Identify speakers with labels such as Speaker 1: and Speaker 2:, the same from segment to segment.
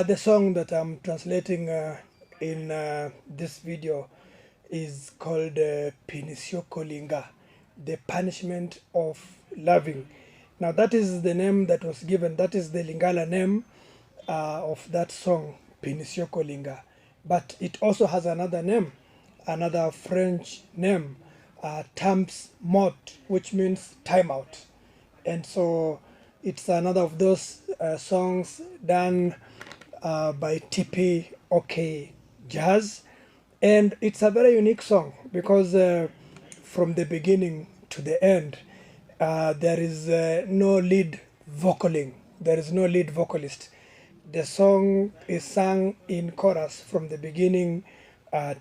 Speaker 1: The song that I'm translating in this video is called Kolinga, the punishment of loving. Now that is the name that was given, that is the Lingala name of that song, Kolinga. But it also has another name, another French name, Temps Mort, which means timeout. And so it's another of those songs done by TPOK Jazz, and it's a very unique song because from the beginning to the end there is no lead vocaling, there is no lead vocalist. The song is sung in chorus from the beginning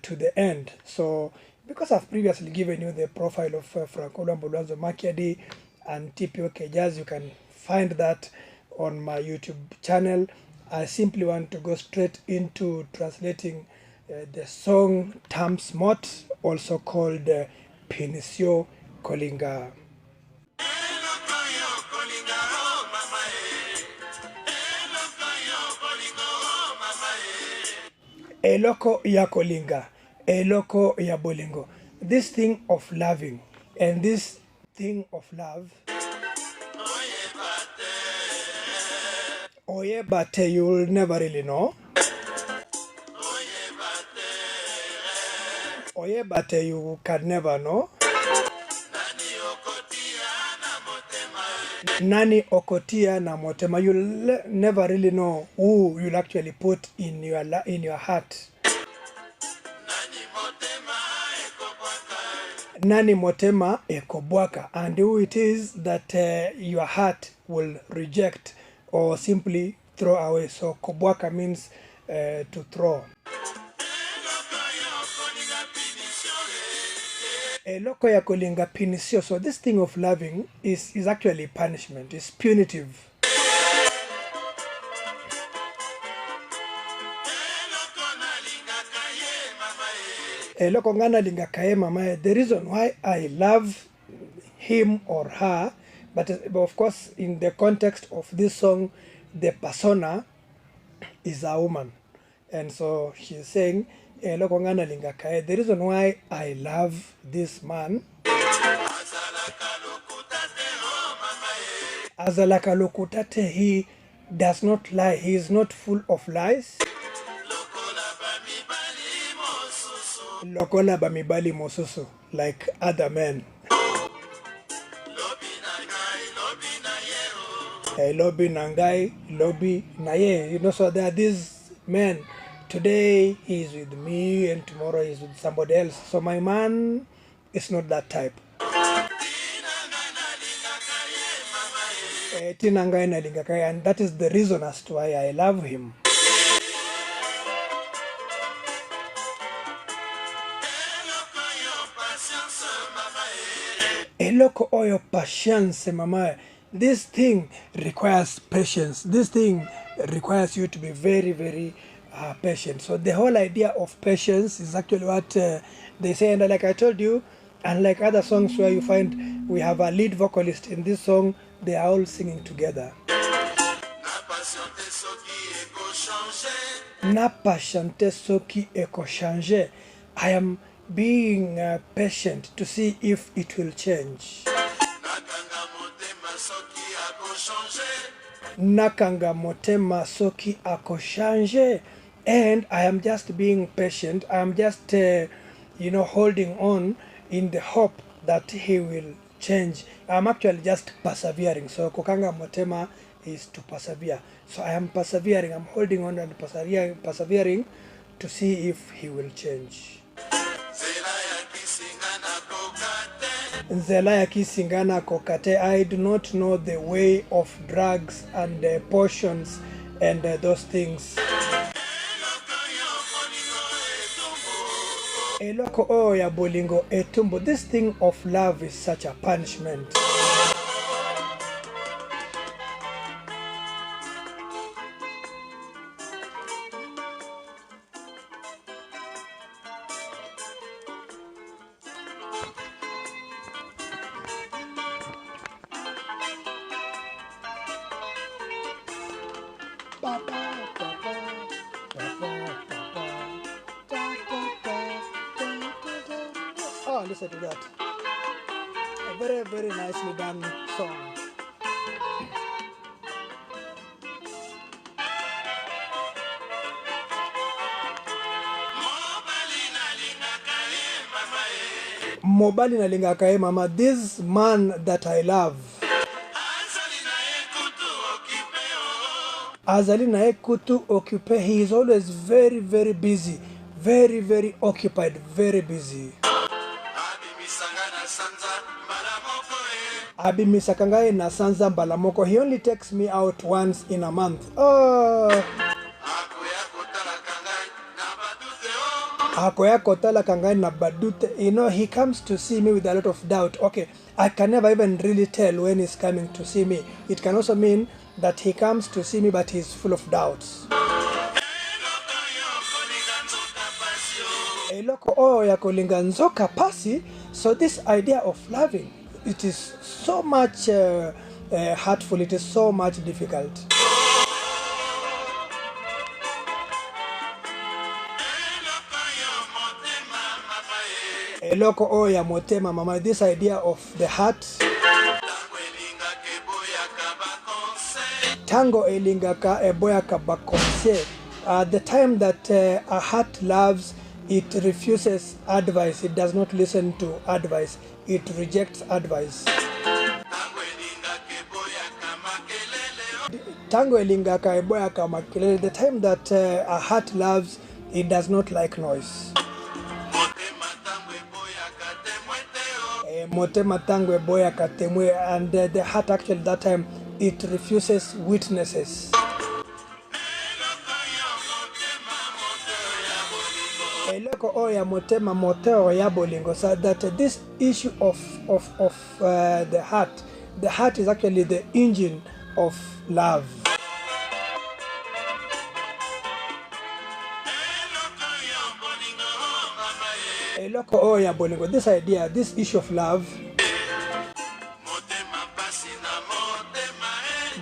Speaker 1: to the end. So because I've previously given you the profile of Franco Luambo Makiadi and TPOK Jazz, you can find that on my YouTube channel. I simply want to go straight into translating the song Temps Mort, also called Kolinga. Eloko ya Kolinga, eloko ya bolingo. This thing of loving and this thing of love. Oh yeah, but you'll never really know. Oh yeah, but you can never know. Nani okotia na motema. You'll never really know who you'll actually put in your heart. Nani motema ekobwaka, and who it is that your heart will reject or simply throw away. So kobwaka means to throw. Eloko ya Kolinga pinisio. So this thing of loving is actually punishment, it's punitive. Eloko ngana linga kaye mamae. The reason why I love him or her, but of course in the context of this song, the persona is a woman, and so she's saying eloko ngana linga kaye. The reason why I love this man, azalaka lokutate, he does not lie, he is not full of lies. Lokola bamibali mosusu, like other men. Lobby nangai, lobby naye. You know, so there are these men. Today he's with me and tomorrow he's with somebody else. So my man is not that type. And that is the reason as to why I love him. Eloko oyo patience mama. This thing requires patience. This thing requires you to be very, very patient. So the whole idea of patience is actually what they say. And like I told you, unlike other songs where you find we have a lead vocalist, in this song they are all singing together. Na patiente soki eko change. I am being patient to see if it will change. Nakanga motema soki ako change. And I am just being patient. I am just holding on in the hope that he will change. I'm actually just persevering. So kokanga motema is to persevere. So I am persevering. I'm holding on and persevering to see if he will change. Nzela ya kisingana kokate. I do not know the way of drugs and potions and those things. Eloko o ya bolingo etumbo. This thing of love is such a punishment. Oh, listen to that. A very, very nicely done song. Mobali nalingaka ye mama, this man that I love. Azali na ye kutu occupé. He is always very, very busy. Very, very occupied. Very busy. Abi misakangaye na sanza mbalamoko. He only takes me out once in a month. Oh. You know, he comes to see me with a lot of doubt. Okay, I can never even really tell when he's coming to see me. It can also mean that he comes to see me but he's full of doubts. Eloko o ya kolinga nzoka pasi. So this idea of loving, it is so much hurtful, it is so much difficult. Eloko o ya motema mama, this idea of the heart. Tango elingaka eboya kabakonse. The time that a heart loves, it refuses advice. It does not listen to advice. It rejects advice. Tango elingaka eboya kamakelele. The time that a heart loves, it does not like noise. Motema tango eboya katemwe, and the heart actually that time, it refuses witnesses. Eloko oya motema moteo ya bolingo. So that this issue of the heart is actually the engine of love. Eloko oya bolingo. This idea, this issue of love.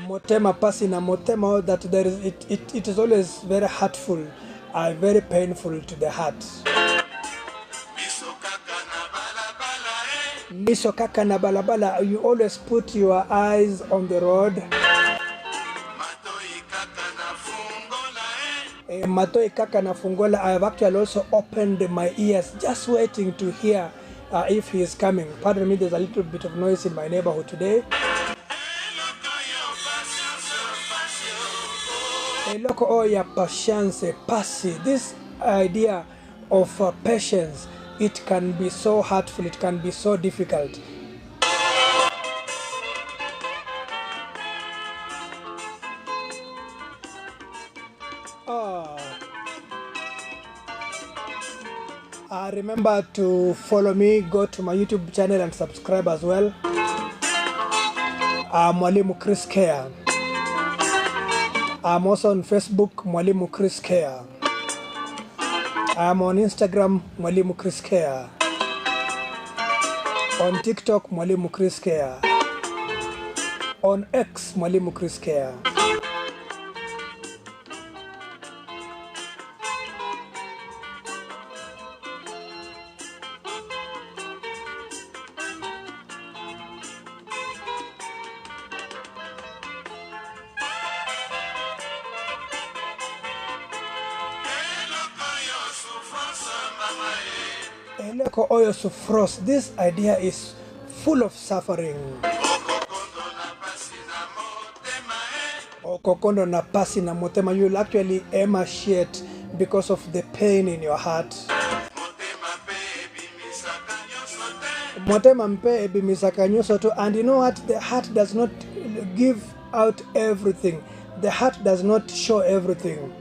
Speaker 1: Motema pasi na motema, that there is it is always very hurtful, very painful to the heart. Miso kaka na balabala, you always put your eyes on the road. Matoi kaka na fungola. I have actually also opened my ears, just waiting to hear if he is coming. Pardon me, there's a little bit of noise in my neighborhood today. Eloko oya patience, pasi. This idea of patience, it can be so hurtful, it can be so difficult. Remember to follow me, go to my YouTube channel and subscribe as well. Mwalimu Chris Care. I'm also on Facebook, Mwalimu Chris Care. I'm on Instagram, Mwalimu Chris Care. On TikTok, Mwalimu Chris Care. On X, Mwalimu Chris Care. Eloko oyo sufros. This idea is full of suffering. Okokondo na pasi na motema. You'll actually emaciate because of the pain in your heart. Motema mpe ebi misaka nyuso tu. And you know what? The heart does not give out everything. The heart does not show everything.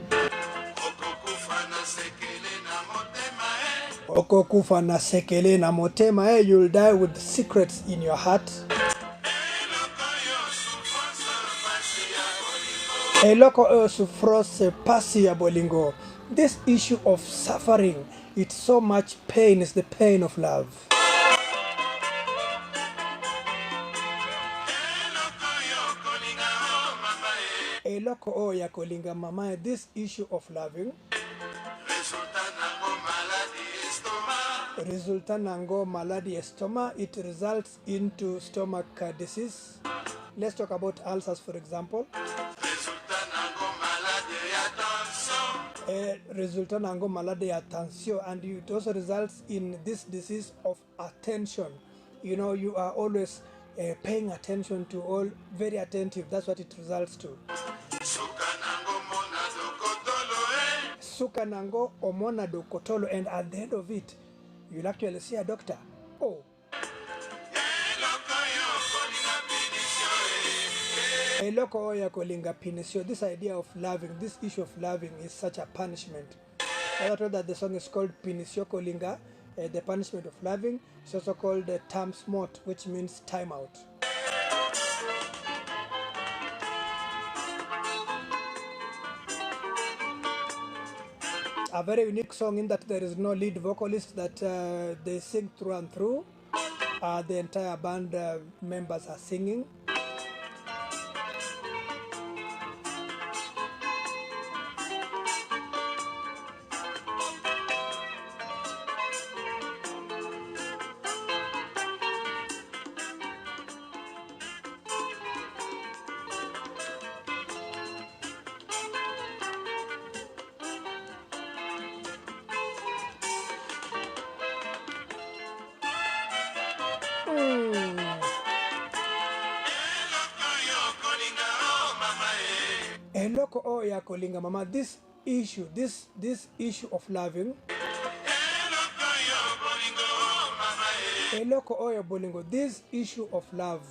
Speaker 1: Okokufa na sekele na motema. You'll die with secrets in your heart. Eloko oyo sufrose pasi ya bolingo. This issue of suffering, it's so much pain, it's the pain of love. Eloko o ya Kolinga mama, this issue of loving. Resulta nango maladi estoma. It results into stomach disease. Let's talk about ulcers, for example. Resulta nango maladi ya tension, and it also results in this disease of attention. You know, you are always paying attention to all, very attentive. That's what it results to. Suka nango omona do kotolo, and at the end of it, you'll actually see a doctor. Oh. Eloko oya Kolinga pinisio. This idea of loving, this issue of loving is such a punishment. I was told that the song is called Pinisio Kolinga, the punishment of loving. It's also called Temps Mort, which means time out. A very unique song in that there is no lead vocalist, that they sing through and through. The entire band members are singing. Eloko o ya Kolinga mama, this issue of loving. Eloko o ya bolingo, this issue of love.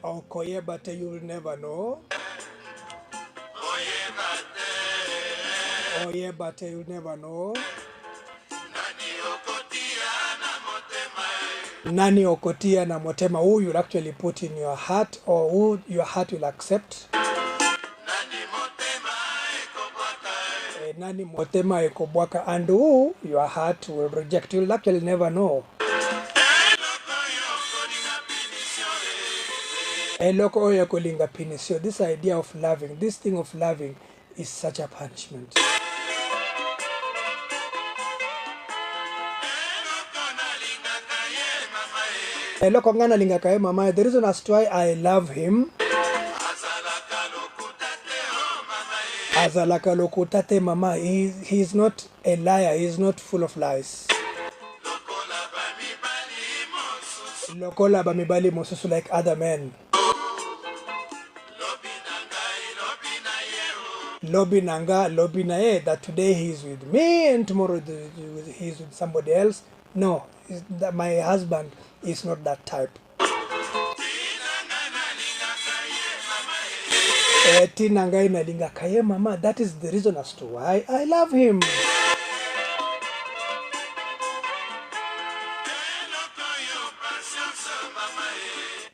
Speaker 1: Okoyebate, you'll never know. Oyebate, you'll never know. Nani okotia na motema, who you'll actually put in your heart, or who your heart will accept. Nani motema ekobwaka, and who your heart will reject. You'll actually never know. Eloko oya Kolinga pinisio. This idea of loving, this thing of loving, is such a punishment. Eloko ngana linga kaye mama. The reason as to why I love him. Azalaka lokutate mama. He is not a liar. He is not full of lies. Lokola bamibali mosusu, like other men. Lobi nanga, lobi na ye, that today he is with me and tomorrow he is with somebody else. No, my husband is not that type. Tinanga ina linga kaye mama. That is the reason as to why I love him.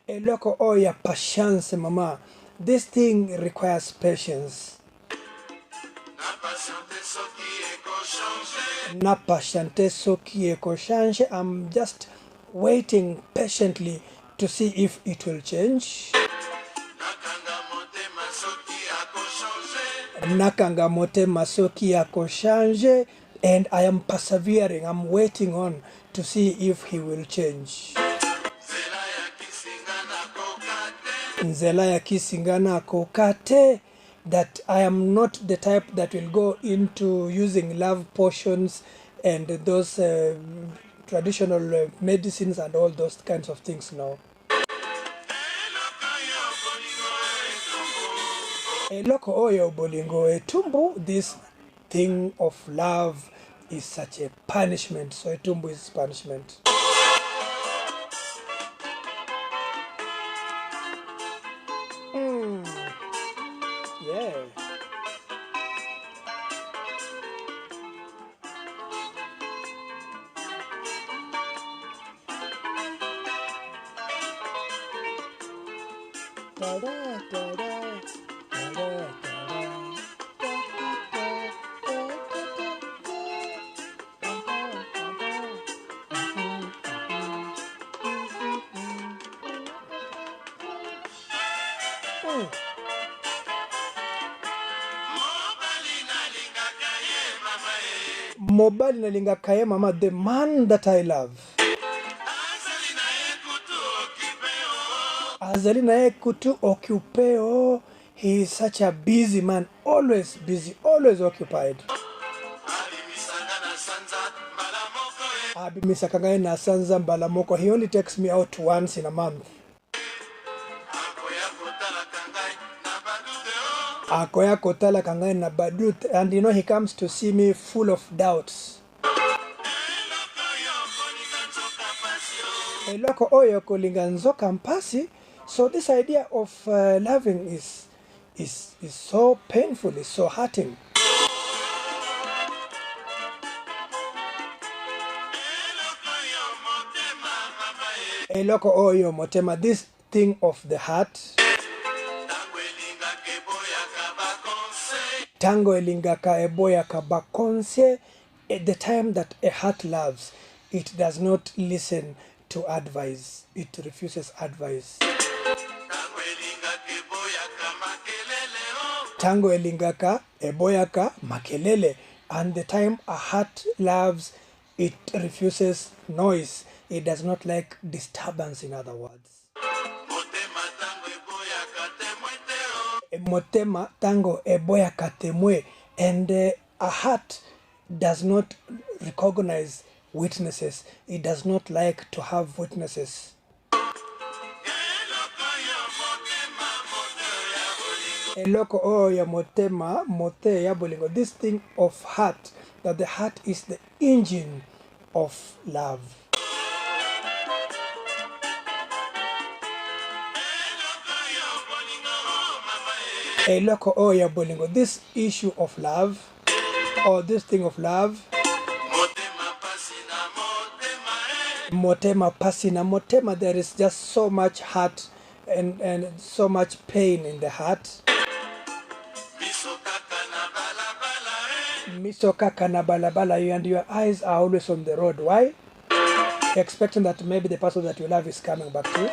Speaker 1: Eloko oya patience mama. This thing requires patience. Na patiente soki eko change. I'm just waiting patiently to see if it will change. Nakanga motema soki ako change, and I am persevering. I'm waiting on to see if he will change. Nzela ya kisingana kokate. That I am not the type that will go into using love potions and those traditional medicines and all those kinds of things now. Eloko oyo bolingo etumbu. This thing of love is such a punishment. So etumbu is punishment. Yeah. Da, da, da, da. Da, da, Mobali nalinga kaye mama, the man that I love. Azali naye kutu okupeo. He is such a busy man, always busy, always occupied. Abimisakanga na sanza mbalamoko. He only takes me out once in a month. Akoya kotala kangai na badut, and you know he comes to see me full of doubts. Eloko oyo kolinga nzoka mpasi. So this idea of loving is so painful, is so hurting. Eloko oyo motema, this thing of the heart. Tango elingaka eboya kabakonse. At the time that a heart loves, it does not listen to advice. It refuses advice. Tango elingaka eboyaka makelele. And the time a heart loves, it refuses noise. It does not like disturbance, in other words. Motema tango eboya katemwe. And a heart does not recognize witnesses. It does not like to have witnesses. Eloko oya motema mote ya bolingo. This thing of heart, that the heart is the engine of love. Eloko oya bolingo. This issue of love, or this thing of love. Motema pasina motema. There is just so much heart and so much pain in the heart. Misoka kana balabala, and your eyes are always on the road. Why? Expecting that maybe the person that you love is coming back to you.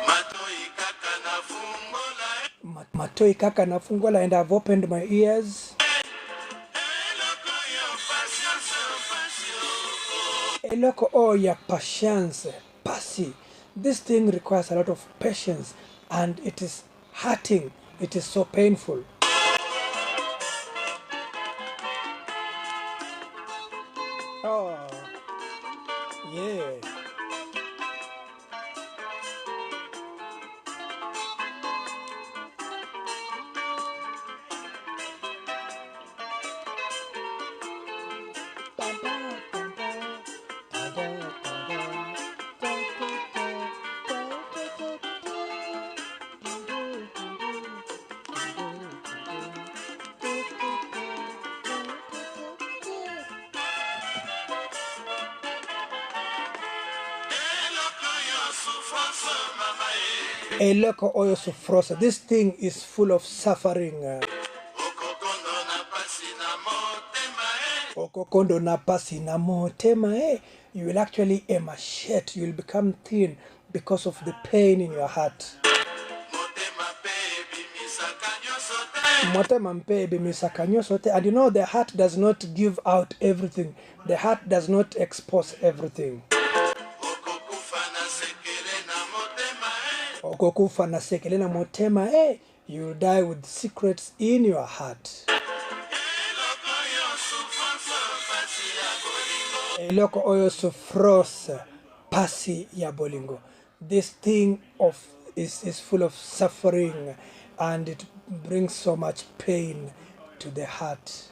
Speaker 1: Matoi kaka na fungola, and I've opened my ears. Eloko oya patience, pasi. This thing requires a lot of patience, and it is hurting. It is so painful. Oh, yeah. Eloko oyo sufrosa. This thing is full of suffering. Okokondo na pasi na motema. You will actually emaciate. You will become thin because of the pain in your heart. Motema mpebi misakanyo sote. And you know, the heart does not give out everything. The heart does not expose everything. Okokufa na sekele na motema. You will die with secrets in your heart. Eloko oyo sufros pasi ya bolingo. This thing is full of suffering, and it brings so much pain to the heart.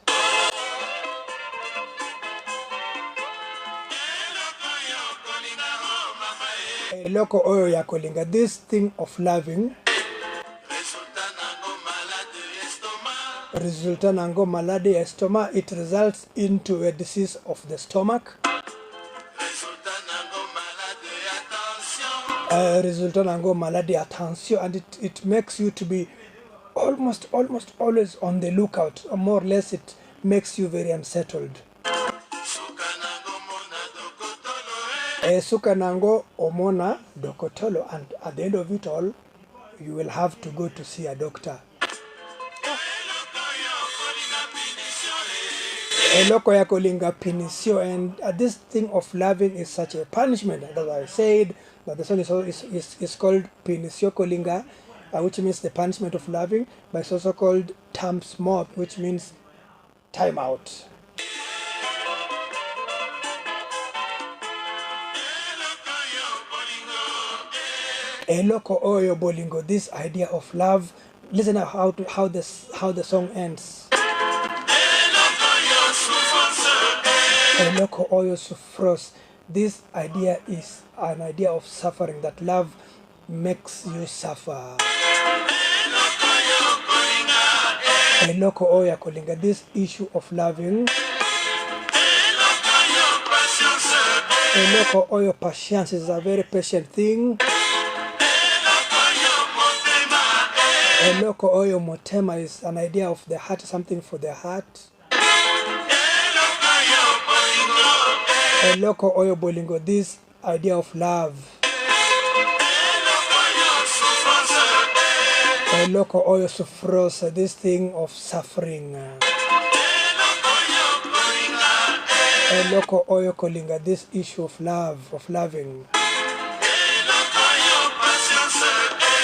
Speaker 1: Eloko oyo ya kolinga. This thing of loving resulta nango maladi ya stomach. It results into a disease of the stomach. Resulta nango maladi ya tension, and it makes you to be almost always on the lookout. More or less, it makes you very unsettled. Suka nango omona dokotolo, and at the end of it all, you will have to go to see a doctor. Eloko ya Kolinga Pinisio, and this thing of loving is such a punishment. That's why I said that the song is called Pinisio Kolinga, which means the punishment of loving, but it's also called Temps Mort, which means time out. Eloko oyo bolingo, this idea of love. Listen to how the song ends. Eloko oyo sufros. This idea is an idea of suffering, that love makes you suffer. Eloko oyo Kolinga, this issue of loving. Eloko oyo patience is a very patient thing. Eloko oyo motema is an idea of the heart, something for the heart. Eloko oyo bolingo, this idea of love. Eloko oyo sufros, this thing of suffering. Eloko oyo Kolinga, this issue of love, of loving.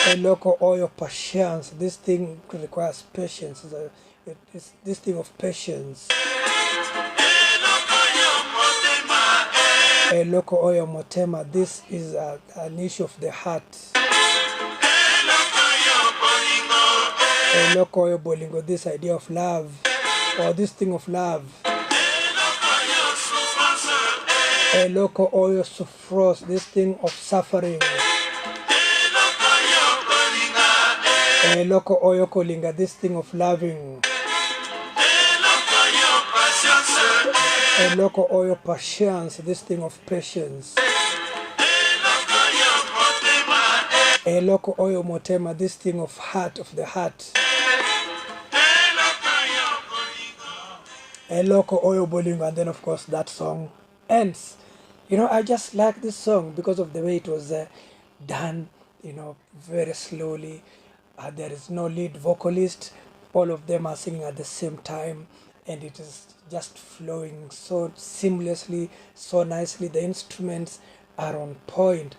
Speaker 1: Eloko oyo patience, this thing requires patience. It's this thing of patience. Eloko oyo motema, this is an issue of the heart. Eloko oyo bolingo, this idea of love, or this thing of love. Eloko oyo sufros, this thing of suffering. Eloko oyo Kolinga, this thing of loving. Eloko oyo patience, this thing of patience. Eloko oyo motema, this thing of heart, of the heart. Eloko oyo bolingo, and then of course that song ends. You know, I just like this song because of the way it was done, you know, very slowly. There is no lead vocalist. All of them are singing at the same time, and it is just flowing so seamlessly, so nicely. The instruments are on point.